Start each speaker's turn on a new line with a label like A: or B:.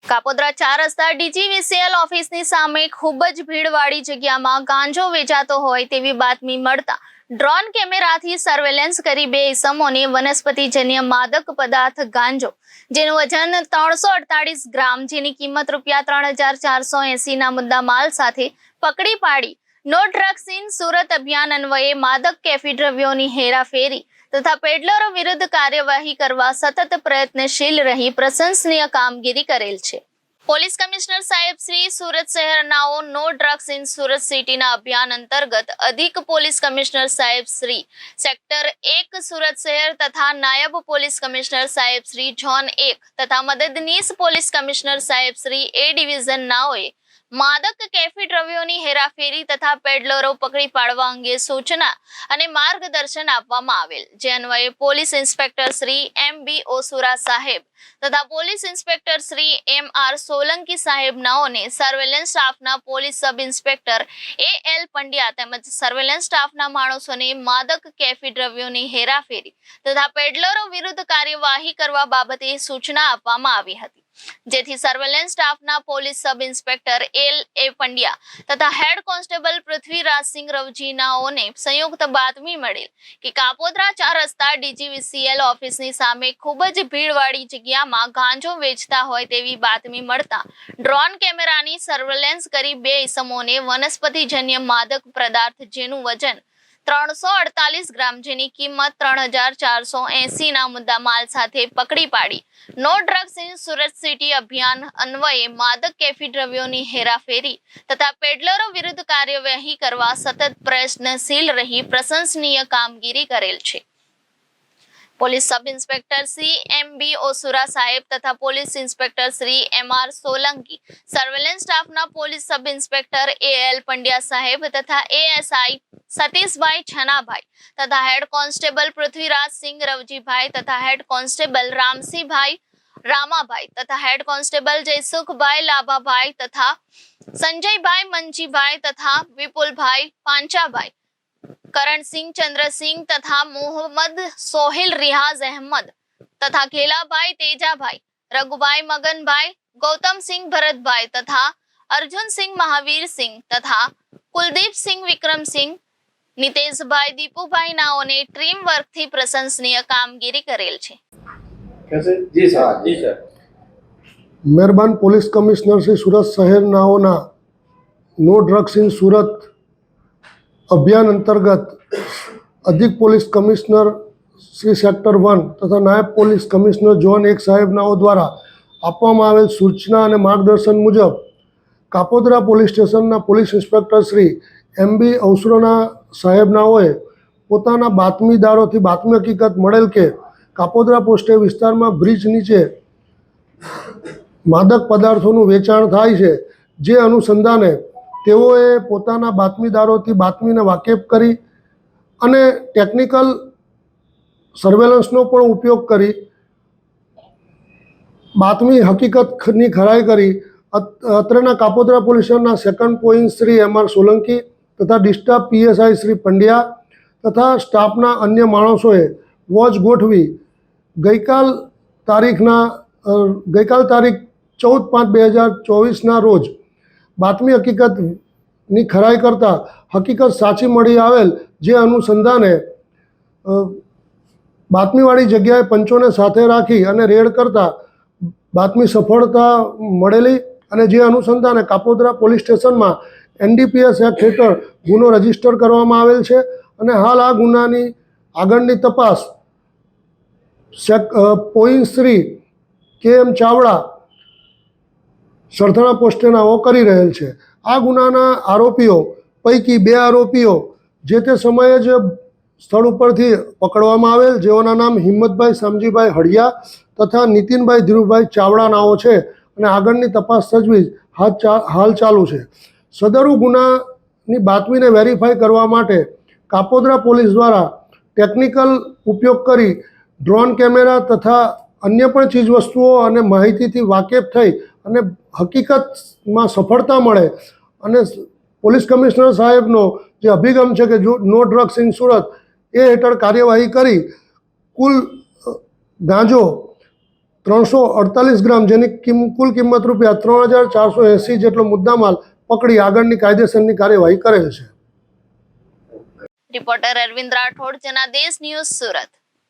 A: કાપોદ્રા 4 રસ્તા DGVCL ઓફિસની સામે ખૂબ જ ભીડવાળી જગ્યામાં ગાંજો વેચાતો હોય તેવી બાતમી મળતા ડ્રોન કેમેરાથી સર્વેલન્સ કરી 2 ઇસમોને વનસ્પતિજન્ય માદક પદાર્થ ગાંજો જેનું વજન 348 ગ્રામ જેની કિંમત ₹3480 ના મુદ્દામાલ સાથે પકડી પાડી નો ડ્રગ્સ ઇન સુરત અભિયાન અન્વયે માદક કેફી દ્રવ્યોની હેરાફેરી તથા પેડલરો વિરુદ્ધ કાર્યવાહી કરવા સતત પ્રયત્નશીલ રહી પ્રશંસનીય કામગીરી કરેલ છે। પોલીસ કમિશનર સાહેબ શ્રી સુરત શહેરનાઓ નો ડ્રગ્સ ઇન સુરત સિટીના અભિયાન અંતર્ગત અધિક પોલીસ કમિશનર સાહેબ શ્રી સેક્ટર 1 સુરત શહેર તથા નાયબ પોલીસ કમિશનર સાહેબ શ્રી ઝોન 1 તથા મદદનીશ પોલીસ કમિશનર સાહેબ શ્રી A ડિવિઝન નાઓએ માદક કેફી દ્રવ્યોની હેરાફેરી તથા પેડલરો પકડી પાડવા અંગે સૂચના અને માર્ગદર્શન આપવામાં આવેલ જે અન્વયે police inspector Shri MB Osura સાહેબ તથા police inspector Shri MR Solanki સાહેબ નાઓને સર્વેલન્સ સ્ટાફના police sub inspector AL Pandya તેમજ સર્વેલન્સ સ્ટાફના માણસોને માદક કેફી દ્રવ્યોની હેરાફેરી તથા પેડલરો વિરુદ્ધ કાર્યવાહી કરવા બાબતે સૂચના આપવામાં આવી હતી જેથી સર્વેલન્સ સ્ટાફના police sub inspector LA Pandya તથા હેડ કોન્સ્ટેબલ પૃથ્વીરાજસિંહ રવજીનાઓને સંયુક્ત બાતમી મળેલ કે કાપોદ્રા 4 રસ્તા DGVCL ઓફિસની સામે ખૂબ જ ભીડવાળી જગ્યામાં ગાંજો વેચતા હોય તેવી બાતમી મળતા ડ્રોન કેમેરાની સર્વેલન્સ કરી 2 ઇસમોને વનસ્પતિજન્ય માદક પદાર્થ જેનું વજન 348 ગ્રામ જેની કિંમત ₹3480 ના મુદ્દામાલ સાથે પકડી પાડી no drugs in Surat city અભિયાન અન્વયે માદક કેફી દ્રવ્યોની હેરાફેરી તથા પેડલરો વિરુદ્ધ કાર્યવાહી કરવા સતત પ્રયત્નશીલ રહી પ્રશંસનીય કામગીરી કરેલ છે। Police sub inspector Shri MB Osura સાહેબ તથા police inspector Shri MR Solanki surveillance સ્ટાફના police sub inspector AL Pandya સાહેબ તથા ASI સતીશભાઈ છનાભાઈ તથા હેડ કોન્સ્ટેબલ પૃથ્વીરાજસિંહ રવજીભાઈ તથા હેડ કોન્સ્ટેબલ રામસિંહભાઈ રામાભાઈ તથા હેડ કોન્સ્ટેબલ જયસુખભાઈ લાભાભાઈ તથા સંજયભાઈ મંજીભાઈ તથા વિપુલભાઈ પાંચાભાઈ करण सिंह चंद्र सिंह तथा मोहम्मद सोहेल रियाज अहमद तथा खेला भाई तेजा भाई रघुभाई मगन भाई गौतम सिंह भरत भाई तथा अर्जुन सिंह महावीर सिंह तथा कुलदीप सिंह विक्रम सिंह नितेश भाई दीपू भाई नाओने टीम वर्क थी प्रशंसनीय कामगीरी करेल छे।
B: कैसे? जी सर, जी सर।
C: मेहरबान पोलीस कमिश्नर श्री सूरत शहर नाओना नो ड्रग्स इन सूरत अभियान अंतर्गत अधिक पोलीस कमिश्नर श्री सेक्टर 1 तथा नायब पोलीस कमिश्नर जोन 1 साहेबनाओ द्वारा आपवामां आवेल सूचना અને માર્ગદર્શન મુજબ કાપોદ્રા પોલીસ સ્ટેશનના પોલીસ ઇન્સ્પેક્ટર શ્રી MB ઓસુરા સાહેબનાઓએ પોતાના બાતમીદારોથી બાતમી હકીકત મળેલ કે કાપોદ્રા પોસ્ટે વિસ્તારમાં બ્રિજ નીચે માદક પદાર્થોનું વેચાણ થાય છે જે અનુસંધાને તેઓએ પોતાના બાતમીદારોથી બાતમીને વાકેફ કરી અને ટેકનિકલ સર્વેલન્સનો પણ ઉપયોગ કરી બાતમી હકીકતની ખરાઈ કરી અત્રેના કાપોદ્રા પોલીસ સ્ટેશનના second point Shri MR Solanki તથા ડિસ્ટાફ PSI શ્રી પંડ્યા તથા સ્ટાફના અન્ય માણસોએ વોચ ગોઠવી ગઈકાલ તારીખ 14/5/2024ના રોજ બાતમી હકીકતની ખરાઈ કરતાં હકીકત સાચી મળી આવેલ જે અનુસંધાને બાતમીવાળી જગ્યાએ પંચોને સાથે રાખી અને રેડ કરતાં બાતમી સફળતા મળેલી અને જે અનુસંધાને કાપોદ્રા પોલીસ સ્ટેશનમાં NDPS એક્ટ હેઠળ ગુનો રજીસ્ટર કરવામાં આવેલ છે અને હાલ આ ગુનાની આગળની તપાસ પોઈન્ટ શ્રી KM ચાવડા સરથાણા પોસ્ટેનાઓ કરી રહેલ છે। આ ગુનાના આરોપીઓ પૈકી 2 આરોપીઓ જે તે સમયે જ સ્થળ ઉપરથી પકડવામાં આવેલ જેઓના નામ હિંમતભાઈ શામજીભાઈ હળિયા તથા નીતિનભાઈ ધીરુભાઈ ચાવડા નાઓ છે અને આગળની તપાસ તજવીજ હાલ ચાલુ છે। સદરુ ગુનાની બાતમીને વેરીફાઈ કરવા માટે કાપોદ્રા પોલીસ દ્વારા ટેકનિકલ ઉપયોગ કરી ડ્રોન કેમેરા તથા અન્ય પણ ચીજવસ્તુઓ અને માહિતીથી વાકેફ થઈ અને હકીકતમાં સફળતા મળે અને પોલીસ કમિશનર સાહેબનો જે અભિગમ છે કે નો ડ્રગ્સ ઇન સુરત એ હેઠળ કાર્યવાહી કરી કુલ ગાંજો 348 ગ્રામ જેની કુલ કિંમત રૂપિયા 3480 જેટલો મુદ્દામાલ પકડી આગળની કાયદેસરની કાર્યવાહી કરેલ છે.
A: Reporter Arvind Rathod, Janadesh news, Surat.